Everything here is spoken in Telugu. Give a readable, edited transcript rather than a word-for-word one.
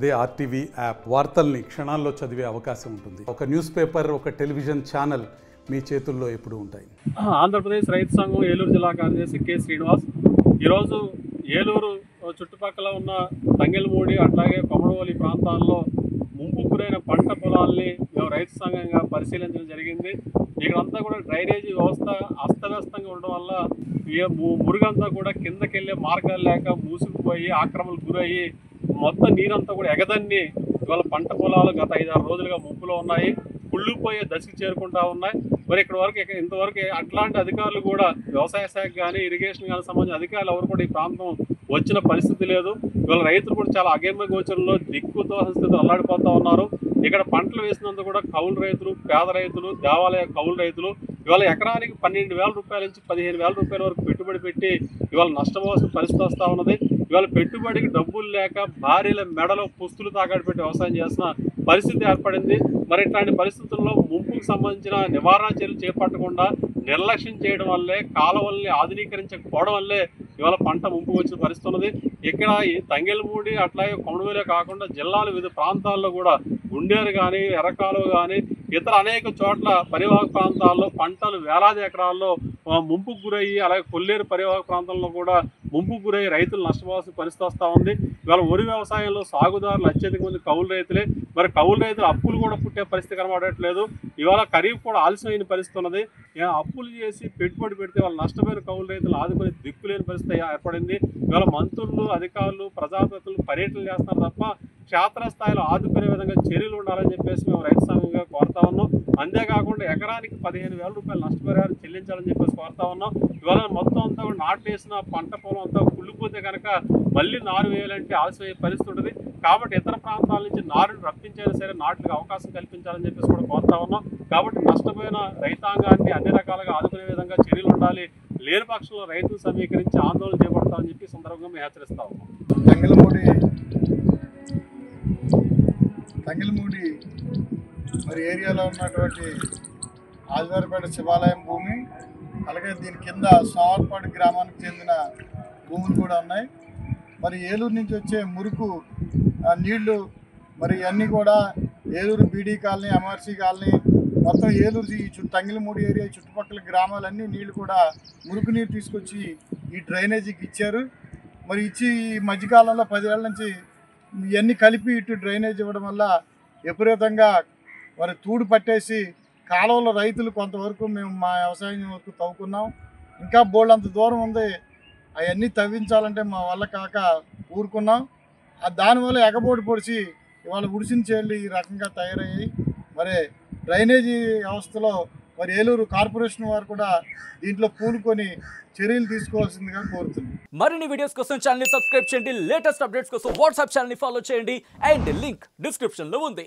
అదే ఆర్టీవీ యాప్ వార్తల్ని క్షణాల్లో చదివే అవకాశం ఉంటుంది. ఒక న్యూస్ పేపర్, ఒక టెలివిజన్ ఛానల్ మీ చేతుల్లో ఎప్పుడూ ఉంటాయి. ఆంధ్రప్రదేశ్ రైతు సంఘం ఏలూరు జిల్లా కార్యదర్శి కె శ్రీనివాస్. ఈరోజు ఏలూరు చుట్టుపక్కల ఉన్న తంగెలమూడి అట్లాగే కొమరవోలి ప్రాంతాల్లో ముంపు గురైన పంట పొలాల్ని మేము రైతు సంఘంగా పరిశీలించడం జరిగింది. ఇక్కడంతా కూడా డ్రైనేజీ వ్యవస్థ అస్తవ్యస్తంగా ఉండడం వల్ల మురుగంతా కూడా కిందకెళ్ళే మార్గాలు లేక మూసుకుపోయి ఆక్రమణకు గురయ్యి మొత్తం నీరంతా కూడా ఎగదన్ని ఇవాళ పంట పొలాలు గత 5-6 రోజులుగా ముంపులో ఉన్నాయి. కుళ్ళిపోయే దశకు చేరుకుంటా ఉన్నాయి. మరి ఇంతవరకు అట్లాంటి అధికారులు కూడా వ్యవసాయ శాఖ కానీ ఇరిగేషన్ కానీ సంబంధించిన అధికారులు ఎవరు కూడా ఈ ప్రాంతం వచ్చిన పరిస్థితి లేదు. ఇవాళ రైతులు కూడా చాలా అగమ్య గోచరంలో దిక్కుతో స్థితిలో అల్లాడిపోతూ ఉన్నారు. ఇక్కడ పంటలు వేసినందుకు కూడా కౌలు రైతులు, పేద రైతులు, దేవాలయ కౌలు రైతులు ఇవాళ ఎకరానికి 12,000 రూపాయల నుంచి 15,000 రూపాయల వరకు పెట్టుబడి పెట్టి ఇవాళ నష్టపోవాల్సిన పరిస్థితి వస్తూ ఉన్నది. ఇవాళ పెట్టుబడికి డబ్బులు లేక భార్యల మెడలో పుస్తులు తాకట్టు పెట్టి వ్యవసాయం చేసిన పరిస్థితి ఏర్పడింది. మరి ఇట్లాంటి పరిస్థితుల్లో ముంపుకు సంబంధించిన నివారణ చర్యలు చేపట్టకుండా నిర్లక్ష్యం చేయడం వల్లే, కాలువల్ని ఆధునీకరించకపోవడం వల్లే ఇవాళ పంట ముంపుకు వచ్చిన పరిస్థితి ఉన్నది. ఇక్కడ ఈ తంగెలమూడి అట్లాగే కొమరవోలే కాకుండా జిల్లాల వివిధ ప్రాంతాల్లో కూడా గుండేరు కానీ, ఎర్రకాలువ కానీ ఇతర అనేక చోట్ల పరివాహక ప్రాంతాల్లో పంటలు వేలాది ఎకరాల్లో ముంపుకు గురయ్యి, అలాగే కొల్లేరు పరివాహక ప్రాంతంలో కూడా ముంపుకు గురయ్యి రైతులు నష్టపోవాల్సిన పరిస్థితి వస్తూ ఉంది. ఇవాళ వరి వ్యవసాయంలో సాగుదారులు అత్యధిక మంది కౌలు రైతులే. మరి కౌలు రైతులు అప్పులు కూడా పుట్టే పరిస్థితి కనబడట్లేదు. ఇవాళ ఖరీఫ్ కూడా ఆలస్యమైన పరిస్థితి ఉన్నది. అప్పులు చేసి పెట్టుబడి పెడితే వాళ్ళు నష్టపోయిన కౌలు రైతులు ఆదుకునే దిక్కులేని పరిస్థితి ఏర్పడింది. ఇవాళ మంత్రులు, అధికారులు, ప్రజాప్రతినిధులు పర్యటనలు చేస్తున్నారు తప్ప క్షేత్రస్థాయిలో ఆదుకునే విధంగా చర్యలు ఉండాలని చెప్పేసి మేము రైతు సంఘంగా కోరుతా ఉన్నాం. అంతేకాకుండా ఎకరానికి 15,000 రూపాయలు నష్టపరిహారం చెల్లించాలని చెప్పేసి కోరుతా ఉన్నాం. ఇవాళ మొత్తం అంతా కూడా నాట్లు వేసిన పంట పొలం అంతా కుళ్ళిపోతే కనుక మళ్ళీ నారు వేయాలంటే ఆలస్యమయ్యే పరిస్థితి ఉంటుంది. కాబట్టి ఇతర ప్రాంతాల నుంచి నారుని రప్పించైనా సరే నాట్లకు అవకాశం కల్పించాలని చెప్పేసి కూడా కోరుతా ఉన్నాం. కాబట్టి నష్టపోయిన రైతాంగాన్ని అన్ని రకాలుగా ఆదుకునే విధంగా చర్యలు ఉండాలి. లేని పక్షంలో రైతులు సమీకరించి ఆందోళన చేపడతామని చెప్పి సందర్భంగా మేము హెచ్చరిస్తా ఉన్నాం. తంగెలమూడి మరి ఏరియాలో ఉన్నటువంటి ఆదివారిపేట శివాలయం భూమి, అలాగే దీని కింద సావర్పాడు గ్రామానికి చెందిన భూములు కూడా ఉన్నాయి. మరి ఏలూరు నుంచి వచ్చే మురుకు నీళ్లు మరి ఇవన్నీ కూడా Eluru BD colony, MRC colony, మొత్తం ఏలూరు ఈ తంగెలమూడి ఏరియా చుట్టుపక్కల గ్రామాలన్నీ నీళ్లు కూడా మురుకు నీరు తీసుకొచ్చి ఈ డ్రైనేజీకి ఇచ్చారు. మరి ఇచ్చి ఈ మధ్యకాలంలో 10 ఏళ్ల నుంచి ఇవన్నీ కలిపి ఇటు డ్రైనేజ్ ఇవ్వడం వల్ల విపరీతంగా మరి తూడు పట్టేసి కాలువలో రైతులు కొంతవరకు మేము మా వ్యవసాయం వరకు తవ్వుకున్నాం. ఇంకా బోల్డంత దూరం ఉంది. అవన్నీ తవ్వించాలంటే మా వల్ల కాక ఊరుకున్నాం. దానివల్ల ఎగబోటు పొడిచి ఇవాళ ఉడిసిన చేళ్ళు ఈ రకంగా తయారయ్యాయి. మరి డ్రైనేజీ వ్యవస్థలో మరి ఏలూరు కార్పొరేషన్ వారు కూడా దీంట్లో పూనుకొని చర్యలు తీసుకోవాల్సిందిగా కోరుతున్నాం. మరిన్ని వీడియోస్ కోసం ఛానల్ ని సబ్స్క్రైబ్ చేయండి. లేటెస్ట్ అప్డేట్స్ కోసం వాట్సాప్ ఛానల్ ని ఫాలో చేయండి. అండ్ లింక్ డిస్క్రిప్షన్ లో ఉంది.